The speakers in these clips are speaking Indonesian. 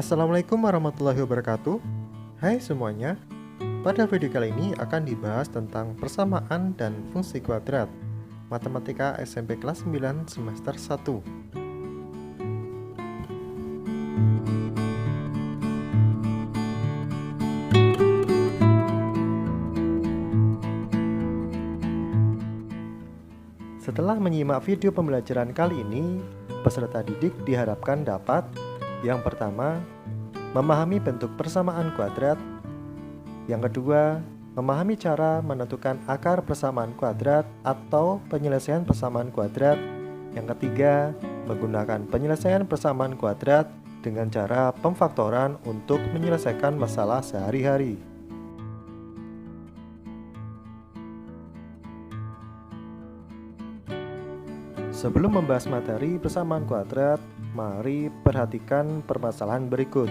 Assalamualaikum warahmatullahi wabarakatuh. Hai semuanya. Pada video kali ini akan dibahas tentang persamaan dan fungsi kuadrat Matematika SMP kelas 9 semester 1. Setelah menyimak video pembelajaran kali ini, peserta didik diharapkan dapat: yang pertama, memahami bentuk persamaan kuadrat. Yang kedua, memahami cara menentukan akar persamaan kuadrat atau penyelesaian persamaan kuadrat. Yang ketiga, menggunakan penyelesaian persamaan kuadrat dengan cara pemfaktoran untuk menyelesaikan masalah sehari-hari. Sebelum membahas materi persamaan kuadrat, mari perhatikan permasalahan berikut.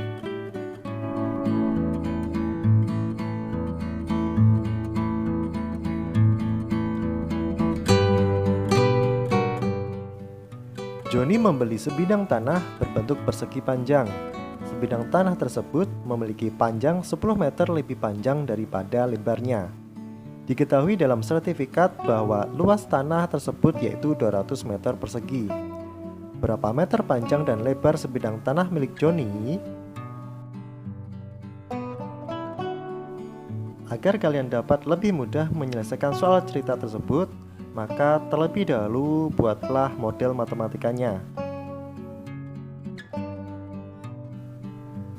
Joni membeli sebidang tanah berbentuk persegi panjang. Sebidang tanah tersebut memiliki panjang 10 meter lebih panjang daripada lebarnya. Diketahui dalam sertifikat bahwa luas tanah tersebut yaitu 200 meter persegi. Berapa meter panjang dan lebar sebidang tanah milik Joni? Agar kalian dapat lebih mudah menyelesaikan soal cerita tersebut, maka terlebih dahulu buatlah model matematikanya.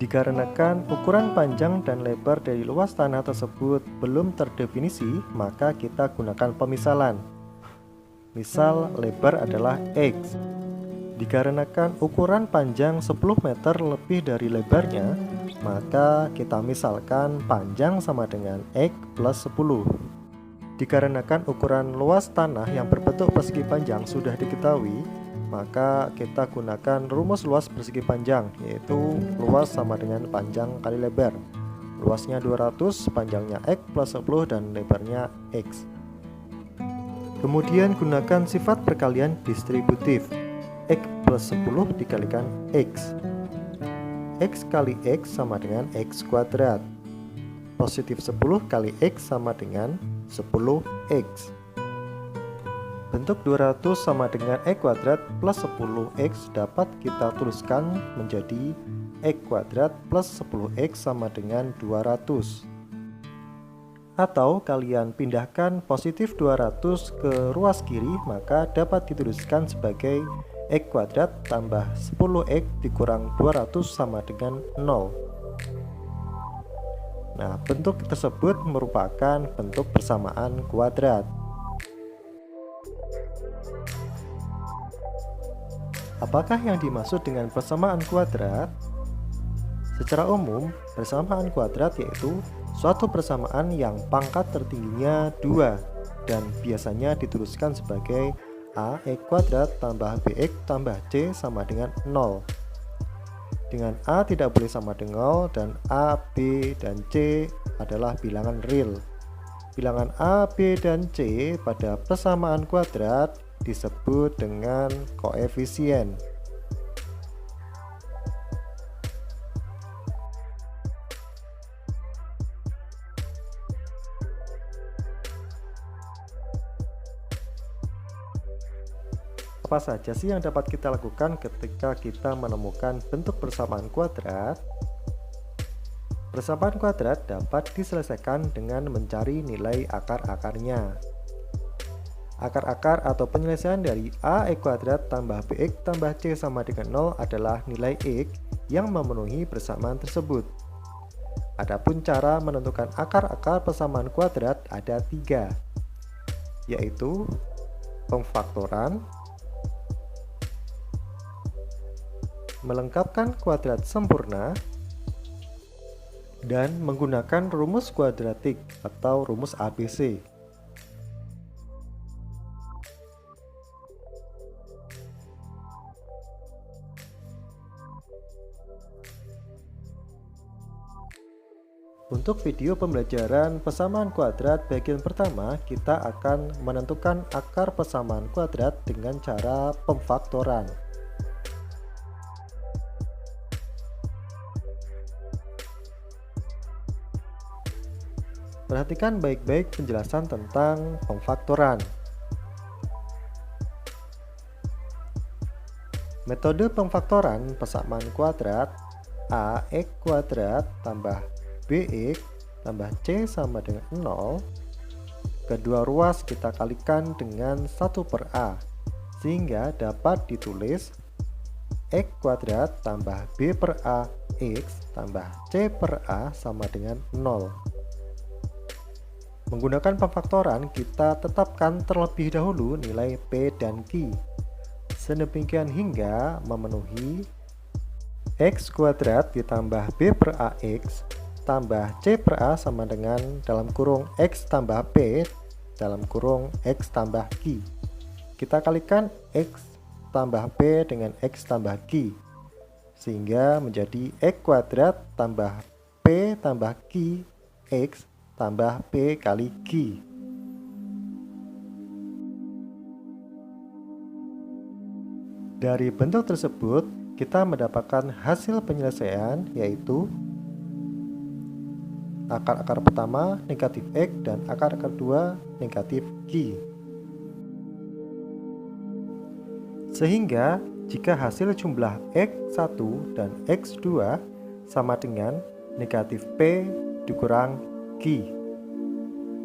Dikarenakan ukuran panjang dan lebar dari luas tanah tersebut belum terdefinisi, maka kita gunakan pemisalan. Misal lebar adalah X. Dikarenakan ukuran panjang 10 meter lebih dari lebarnya, maka kita misalkan panjang sama dengan X plus 10. Dikarenakan ukuran luas tanah yang berbentuk persegi panjang sudah diketahui, maka kita gunakan rumus luas persegi panjang, yaitu luas sama dengan panjang kali lebar. Luasnya 200, panjangnya X plus 10 dan lebarnya X. Kemudian gunakan sifat perkalian distributif. X plus 10 dikalikan X. X kali X sama dengan X kuadrat. Positif 10 kali X sama dengan 10X. Bentuk 200 sama dengan X kuadrat plus 10X dapat kita tuliskan menjadi X kuadrat plus 10X sama dengan 200. Atau kalian pindahkan positif 200 ke ruas kiri, maka dapat dituliskan sebagai X kuadrat tambah 10X dikurang 200 sama dengan 0. Nah, bentuk tersebut merupakan bentuk persamaan kuadrat. Apakah yang dimaksud dengan persamaan kuadrat? Secara umum, persamaan kuadrat yaitu suatu persamaan yang pangkat tertingginya 2 dan biasanya dituliskan sebagai AX kuadrat tambah BX tambah C sama dengan 0. Dengan A tidak boleh sama dengan 0 dan A, B, dan C adalah bilangan real. Bilangan A, B, dan C pada persamaan kuadrat disebut dengan koefisien. Apa saja sih yang dapat kita lakukan ketika kita menemukan bentuk persamaan kuadrat? Persamaan kuadrat dapat diselesaikan dengan mencari nilai akar-akarnya. Akar-akar atau penyelesaian dari AX kuadrat tambah BX tambah C sama dengan 0 adalah nilai X yang memenuhi persamaan tersebut. Adapun cara menentukan akar-akar persamaan kuadrat ada 3, yaitu pemfaktoran, melengkapkan kuadrat sempurna, dan menggunakan rumus kuadratik atau rumus ABC. Untuk video pembelajaran persamaan kuadrat bagian pertama, kita akan menentukan akar persamaan kuadrat dengan cara pemfaktoran. Perhatikan baik-baik penjelasan tentang pemfaktoran. Metode pemfaktoran persamaan kuadrat ax kuadrat tambah bx tambah c sama dengan 0. Kedua ruas kita kalikan dengan 1 per a, sehingga dapat ditulis x kuadrat tambah b per a x tambah c per a sama dengan 0. Menggunakan pemfaktoran, kita tetapkan terlebih dahulu nilai p dan q. Sedemikian hingga memenuhi x kuadrat ditambah b per ax tambah c per a sama dengan dalam kurung x tambah p dalam kurung x tambah q. Kita kalikan x tambah p dengan x tambah q, sehingga menjadi x kuadrat tambah p tambah q x tambah p kali q. Dari bentuk tersebut, kita mendapatkan hasil penyelesaian, yaitu akar-akar pertama negatif x dan akar kedua negatif q. Sehingga jika hasil jumlah x1 dan x2 sama dengan negatif p dikurang q,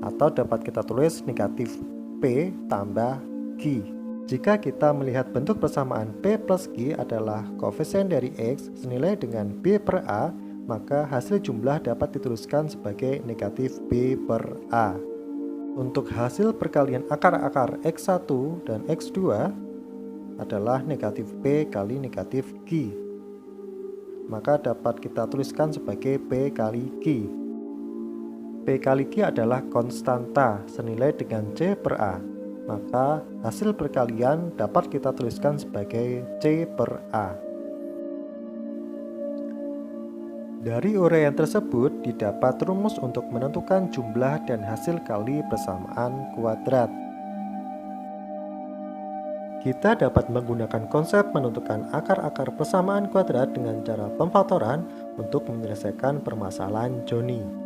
atau dapat kita tulis negatif p tambah q. Jika kita melihat bentuk persamaan P plus Q adalah koefisien dari X senilai dengan B per A, maka hasil jumlah dapat dituliskan sebagai negatif B per A. Untuk hasil perkalian akar-akar X1 dan X2 adalah negatif P kali negatif Q, maka dapat kita tuliskan sebagai P kali Q. P kali Q adalah konstanta senilai dengan C per A, maka hasil perkalian dapat kita tuliskan sebagai C per A. Dari uraian tersebut didapat rumus untuk menentukan jumlah dan hasil kali persamaan kuadrat. Kita dapat menggunakan konsep menentukan akar-akar persamaan kuadrat dengan cara pemfaktoran untuk menyelesaikan permasalahan Joni.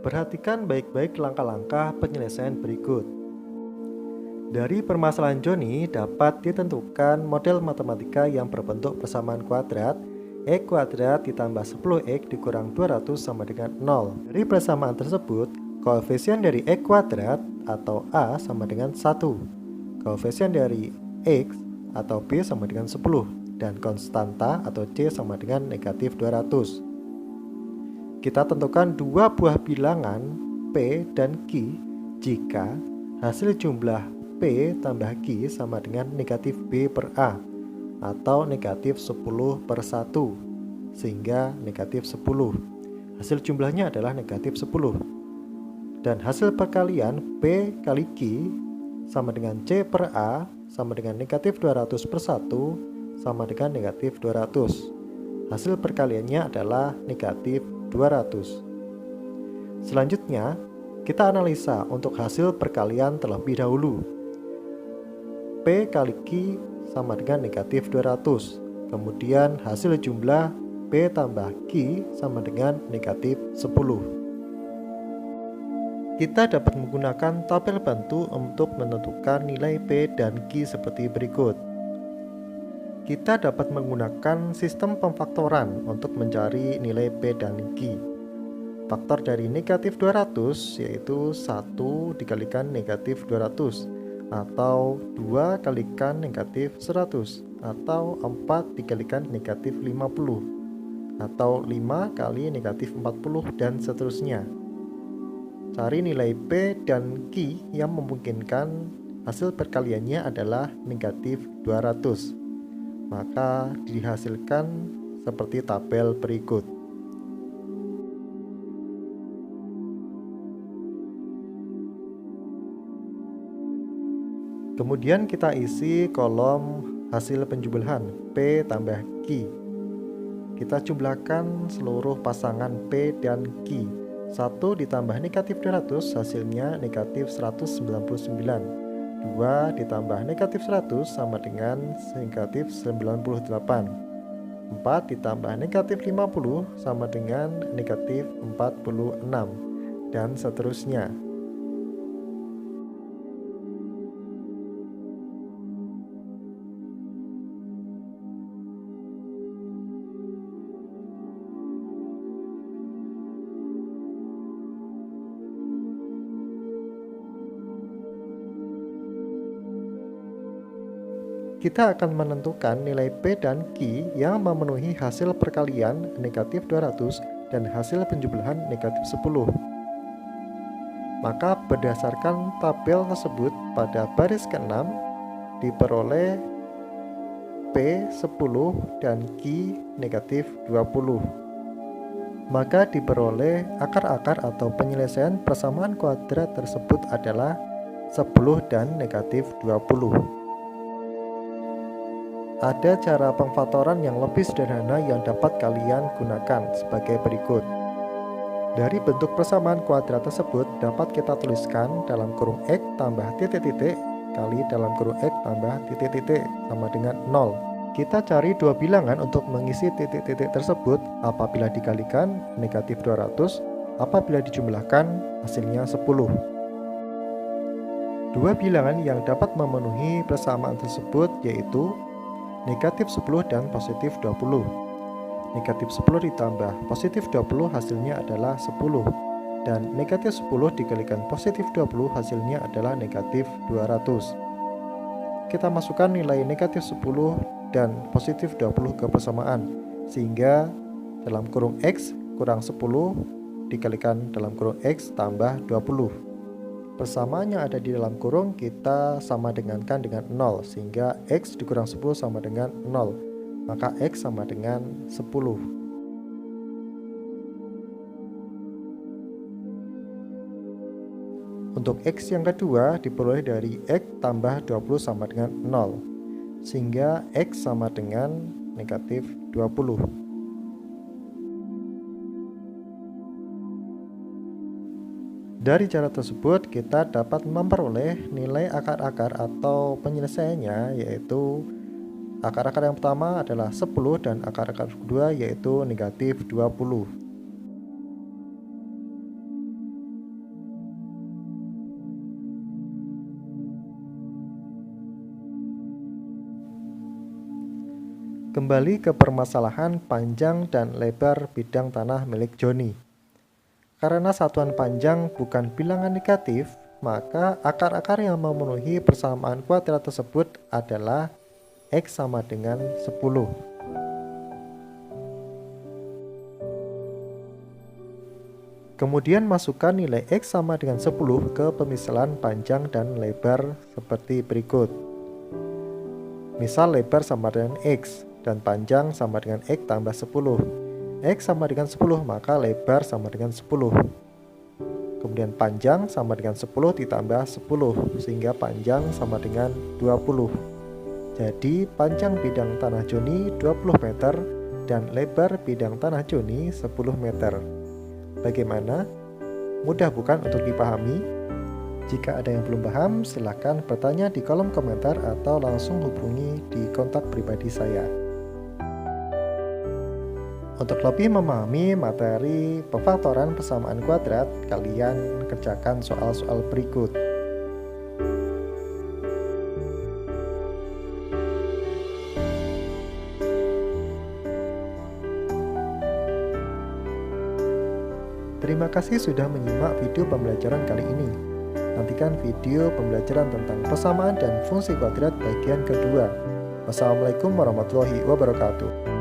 Perhatikan baik-baik langkah-langkah penyelesaian berikut. Dari permasalahan Joni dapat ditentukan model matematika yang berbentuk persamaan kuadrat x kuadrat ditambah 10x dikurang 200 sama dengan 0. Dari persamaan tersebut, koefisien dari x kuadrat atau a sama dengan 1. Koefisien dari x atau b sama dengan 10 dan konstanta atau c sama dengan negatif 200. Kita tentukan dua buah bilangan P dan Q jika hasil jumlah P tambah Q sama dengan negatif B per A atau negatif 10 per 1, sehingga negatif 10. Hasil jumlahnya adalah negatif 10. Dan hasil perkalian P kali Q sama dengan C per A sama dengan negatif 200 per 1 sama dengan negatif 200. Hasil perkaliannya adalah negatif 200. Selanjutnya, kita analisa untuk hasil perkalian terlebih dahulu. P kali Q sama dengan negatif 200. Kemudian hasil jumlah P tambah Q sama dengan negatif 10. Kita dapat menggunakan tabel bantu untuk menentukan nilai P dan Q seperti berikut. Kita dapat menggunakan sistem pemfaktoran untuk mencari nilai P dan Q. Faktor dari negatif 200 yaitu 1 dikalikan negatif 200, atau 2 kalikan negatif 100, atau 4 dikalikan negatif 50, atau 5 kali negatif 40, dan seterusnya. Cari nilai P dan Q yang memungkinkan hasil perkaliannya adalah negatif 200. Maka dihasilkan seperti tabel berikut. Kemudian kita isi kolom hasil penjumlahan P tambah Q. Kita jumlahkan seluruh pasangan P dan Q. 1 ditambah negatif 200 hasilnya negatif 199. 2 ditambah negatif 100 sama dengan negatif 98. 4 ditambah negatif 50 sama dengan negatif 46, dan seterusnya. Kita akan menentukan nilai P dan Q yang memenuhi hasil perkalian negatif 200 dan hasil penjumlahan negatif 10. Maka berdasarkan tabel tersebut pada baris ke-6 diperoleh P 10 dan Q negatif 20. Maka diperoleh akar-akar atau penyelesaian persamaan kuadrat tersebut adalah 10 dan negatif 20. Ada cara pengfaktoran yang lebih sederhana yang dapat kalian gunakan sebagai berikut. Dari bentuk persamaan kuadrat tersebut dapat kita tuliskan dalam kurung X tambah titik-titik kali dalam kurung X tambah titik-titik sama dengan 0. Kita cari dua bilangan untuk mengisi titik-titik tersebut. Apabila dikalikan negatif 200, apabila dijumlahkan hasilnya 10. Dua bilangan yang dapat memenuhi persamaan tersebut yaitu negatif 10 dan positif 20. Negatif 10 ditambah positif 20 hasilnya adalah 10. Dan negatif 10 dikalikan positif 20 hasilnya adalah negatif 200. Kita masukkan nilai negatif 10 dan positif 20 ke persamaan. Sehingga dalam kurung X kurang 10 dikalikan dalam kurung X tambah 20. Persamaan yang ada di dalam kurung kita sama dengankan dengan 0, sehingga X dikurang 10 sama dengan 0, maka X sama dengan 10. Untuk X yang kedua diperoleh dari X tambah 20 sama dengan 0, sehingga X sama dengan negatif 20. Dari cara tersebut kita dapat memperoleh nilai akar-akar atau penyelesaiannya, yaitu akar-akar yang pertama adalah 10 dan akar-akar kedua yaitu negatif 20. Kembali ke permasalahan panjang dan lebar bidang tanah milik Joni. Karena satuan panjang bukan bilangan negatif, maka akar-akar yang memenuhi persamaan kuadrat tersebut adalah X sama dengan 10. Kemudian masukkan nilai X sama dengan 10 ke pemisalan panjang dan lebar seperti berikut. Misal lebar sama dengan X dan panjang sama dengan X tambah 10. X sama dengan 10, maka lebar sama dengan 10. Kemudian panjang sama dengan 10 ditambah 10, sehingga panjang sama dengan 20. Jadi panjang bidang tanah Joni 20 meter dan lebar bidang tanah Joni 10 meter. Bagaimana? Mudah bukan untuk dipahami? Jika ada yang belum paham, silakan bertanya di kolom komentar atau langsung hubungi di kontak pribadi saya. Untuk lebih memahami materi pemfaktoran persamaan kuadrat, kalian kerjakan soal-soal berikut. Terima kasih sudah menyimak video pembelajaran kali ini. Nantikan video pembelajaran tentang persamaan dan fungsi kuadrat bagian kedua. Wassalamualaikum warahmatullahi wabarakatuh.